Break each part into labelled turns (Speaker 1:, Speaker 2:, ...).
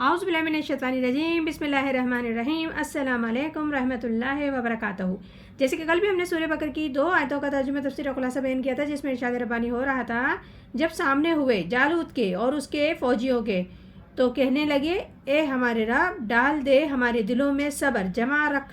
Speaker 1: اعوذ باللہ من الشیطان الرجیم بسم اللہ الرحمن الرحیم السلام علیکم رحمۃ اللہ وبرکاتہ۔ جیسے کہ کل بھی ہم نے سورہ بقرہ کی 2 آیتوں کا ترجمہ تفسیر اور خلاصہ بیان کیا تھا، جس میں ارشاد ربانی ہو رہا تھا جب سامنے ہوئے جالوت کے اور اس کے فوجیوں کے تو کہنے لگے اے ہمارے رب ڈال دے ہمارے دلوں میں صبر، جمع رکھ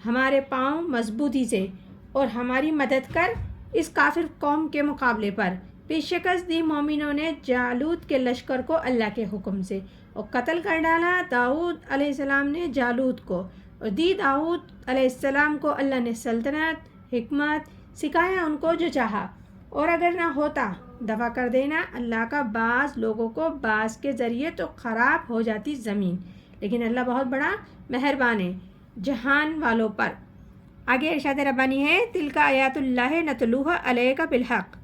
Speaker 1: ہمارے پاؤں مضبوطی سے اور ہماری مدد کر اس کافر قوم کے مقابلے پر۔ پھر شکست دی مومنوں نے جالوت کے لشکر کو اللہ کے حکم سے اور قتل کر ڈالا داؤد علیہ السلام نے جالوت کو، اور دی داؤد علیہ السلام کو اللہ نے سلطنت حکمت سکھایا ان کو جو چاہا، اور اگر نہ ہوتا دفع کر دینا اللہ کا بعض لوگوں کو بعض کے ذریعے تو خراب ہو جاتی زمین، لیکن اللہ بہت بڑا مہربان ہے جہان والوں پر۔ آگے ارشاد ربانی ہے تلک آیات اللہ نتلوہا علیک بالحق،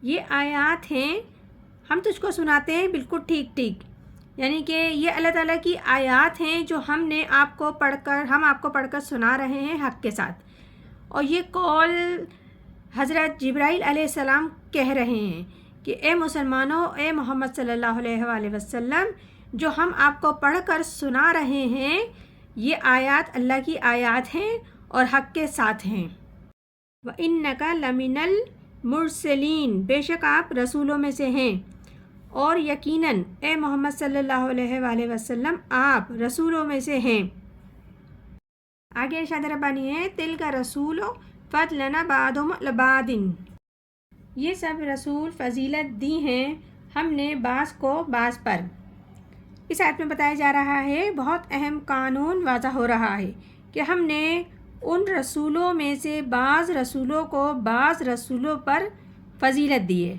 Speaker 1: یہ آیات ہیں ہم تجھ کو سناتے ہیں بالکل ٹھیک ٹھیک، یعنی کہ یہ اللہ تعالیٰ کی آیات ہیں جو ہم آپ کو پڑھ کر سنا رہے ہیں حق کے ساتھ۔ اور یہ قول حضرت جبرائیل علیہ السلام کہہ رہے ہیں کہ اے مسلمانوں، اے محمد صلی اللہ علیہ وآلہ وسلم، جو ہم آپ کو پڑھ کر سنا رہے ہیں یہ آیات اللہ کی آیات ہیں اور حق کے ساتھ ہیں۔ وَإِنَّكَ لَمِنَ الْمُرْسَلِينَ، بے شک آپ رسولوں میں سے ہیں، اور یقیناً اے محمد صلی اللہ علیہ وآلہ وسلم آپ رسولوں میں سے ہیں۔ آگے ارشاد ربانی ہے تلک رسول فضلنا بعضهم علی بعض، یہ سب رسول فضیلت دی ہیں ہم نے بعض کو بعض پر۔ اس آیت میں بتایا جا رہا ہے بہت اہم قانون واضح ہو رہا ہے کہ ہم نے ان رسولوں میں سے بعض رسولوں کو بعض رسولوں پر فضیلت دی ہے،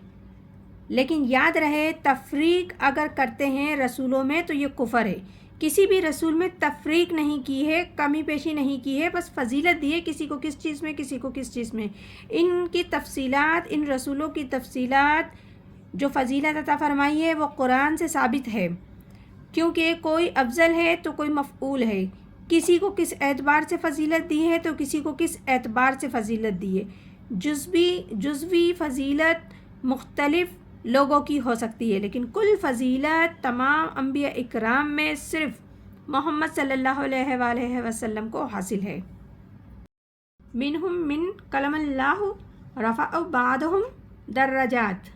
Speaker 1: لیکن یاد رہے تفریق اگر کرتے ہیں رسولوں میں تو یہ کفر ہے۔ کسی بھی رسول میں تفریق نہیں کی ہے، کمی بیشی نہیں کی ہے، بس فضیلت دی ہے کسی کو کس چیز میں کسی کو کس چیز میں۔ ان کی تفصیلات، ان رسولوں کی تفصیلات جو فضیلت عطا فرمائی ہے وہ قرآن سے ثابت ہے، کیونکہ کوئی افضل ہے تو کوئی مفعول ہے، کسی کو کس اعتبار سے فضیلت دی ہے تو کسی کو کس اعتبار سے فضیلت دی ہے۔ جزوی فضیلت مختلف لوگوں کی ہو سکتی ہے، لیکن کل فضیلت تمام انبیاء اکرام میں صرف محمد صلی اللہ علیہ وآلہ وسلم کو حاصل ہے۔ منہم من کلم اللہ رفع بعضهم درجات،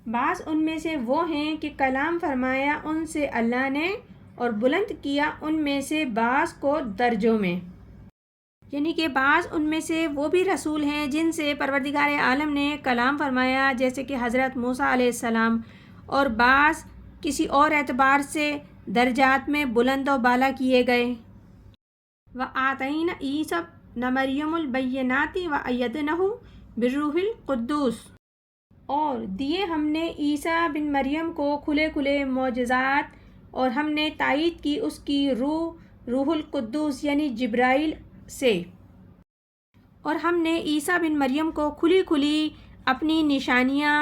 Speaker 1: بعض ان میں سے وہ ہیں کہ کلام فرمایا ان سے اللہ نے اور بلند کیا ان میں سے بعض کو درجوں میں، یعنی کہ بعض ان میں سے وہ بھی رسول ہیں جن سے پروردگار عالم نے کلام فرمایا، جیسے کہ حضرت موسیٰ علیہ السلام، اور بعض کسی اور اعتبار سے درجات میں بلند و بالا کیے گئے۔ وَآتَيْنَا عِیسیٰ ابْنَ مَرْیَمَ الْبَیِّنَاتِ وَأَیَّدْنَاهُ بِالرُّوحِ الْقُدُّوسِ، اور دیے ہم نے عیسیٰ بن مریم کو کھلے کھلے معجزات، اور ہم نے تائید کی اس کی روح القدوس یعنی جبرائیل سے، اور ہم نے عیسیٰ بن مریم کو کھلی کھلی اپنی نشانیاں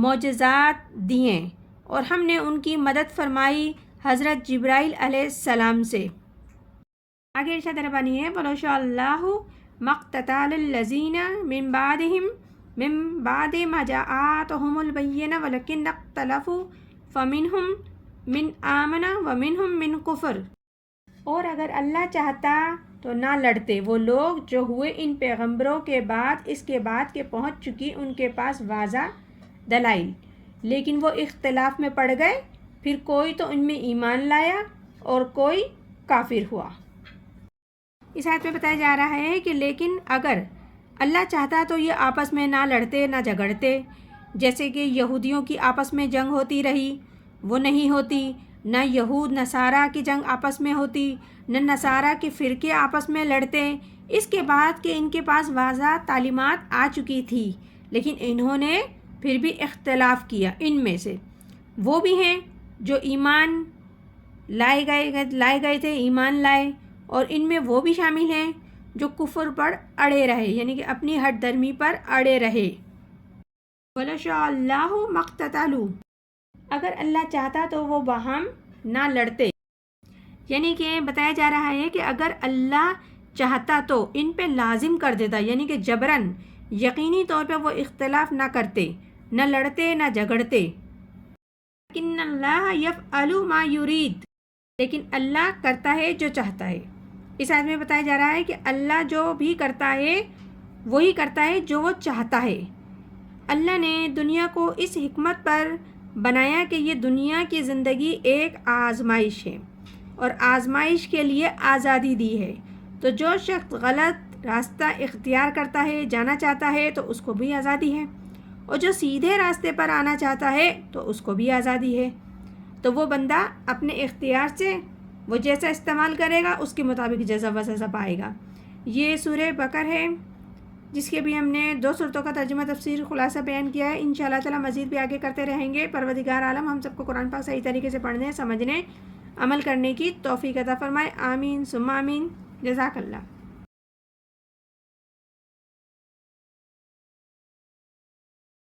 Speaker 1: معجزات دیے، اور ہم نے ان کی مدد فرمائی حضرت جبرائیل علیہ السلام سے۔ آگے ارشاد ربانی ہے وَلَوْ شَاءَ اللَّهُ مَا اقْتَتَلَ الَّذِينَ مِن بَعْدِ مَا جَاءَتْهُمُ الْبَيِّنَةُ وَلَكِنَّ اخْتَلَفُوا فَمِنْهُم مِّنْ آمَنَ وَمِنْهُم مِّنْ كُفِرَ، اور اگر اللہ چاہتا تو نہ لڑتے وہ لوگ جو ہوئے ان پیغمبروں کے بعد، اس کے بعد کہ پہنچ چکی ان کے پاس واضح دلائل، لیکن وہ اختلاف میں پڑ گئے، پھر کوئی تو ان میں ایمان لایا اور کوئی کافر ہوا۔ اس آیت میں بتایا جا رہا ہے کہ لیکن اگر اللہ چاہتا تو یہ آپس میں نہ لڑتے نہ جھگڑتے، جیسے کہ یہودیوں کی آپس میں جنگ ہوتی رہی وہ نہیں ہوتی، نہ یہود نصارہ کی جنگ آپس میں ہوتی، نہ نصارہ کے فرقے آپس میں لڑتے، اس کے بعد کہ ان کے پاس واضح تعلیمات آ چکی تھی، لیکن انہوں نے پھر بھی اختلاف کیا۔ ان میں سے وہ بھی ہیں جو ایمان لائے گئے تھے، ایمان لائے، اور ان میں وہ بھی شامل ہیں جو کفر پر اڑے رہے، یعنی کہ اپنی ہٹ درمی پر اڑے رہے۔ وَلَوْ شَاءَ اللَّهُ مَا اقْتَتَلُوا، اگر اللہ چاہتا تو وہ باہم نہ لڑتے، یعنی کہ بتایا جا رہا ہے کہ اگر اللہ چاہتا تو ان پہ لازم کر دیتا، یعنی کہ جبراً یقینی طور پہ وہ اختلاف نہ کرتے، نہ لڑتے نہ جھگڑتے۔ لیکن اللہ یفعل ما یرید، لیکن اللہ کرتا ہے جو چاہتا ہے۔ اس آیت میں بتایا جا رہا ہے کہ اللہ جو بھی کرتا ہے وہی کرتا ہے جو وہ چاہتا ہے۔ اللہ نے دنیا کو اس حکمت پر بنایا کہ یہ دنیا کی زندگی ایک آزمائش ہے اور آزمائش کے لیے آزادی دی ہے، تو جو شخص غلط راستہ اختیار کرتا ہے، جانا چاہتا ہے، تو اس کو بھی آزادی ہے، اور جو سیدھے راستے پر آنا چاہتا ہے تو اس کو بھی آزادی ہے۔ تو وہ بندہ اپنے اختیار سے وہ جیسا استعمال کرے گا اس کے مطابق جزا و سزا پائے گا۔ یہ سورہ بقر ہے جس کے بھی ہم نے 2 صورتوں کا ترجمہ تفسیر خلاصہ بیان کیا ہے۔ انشاءاللہ تعالی مزید بھی آگے کرتے رہیں گے۔ پروردگار عالم ہم سب کو قرآن پاک صحیح طریقے سے پڑھنے، سمجھنے، عمل کرنے کی توفیق عطا فرمائے۔ آمین ثم آمین۔ جزاک اللہ۔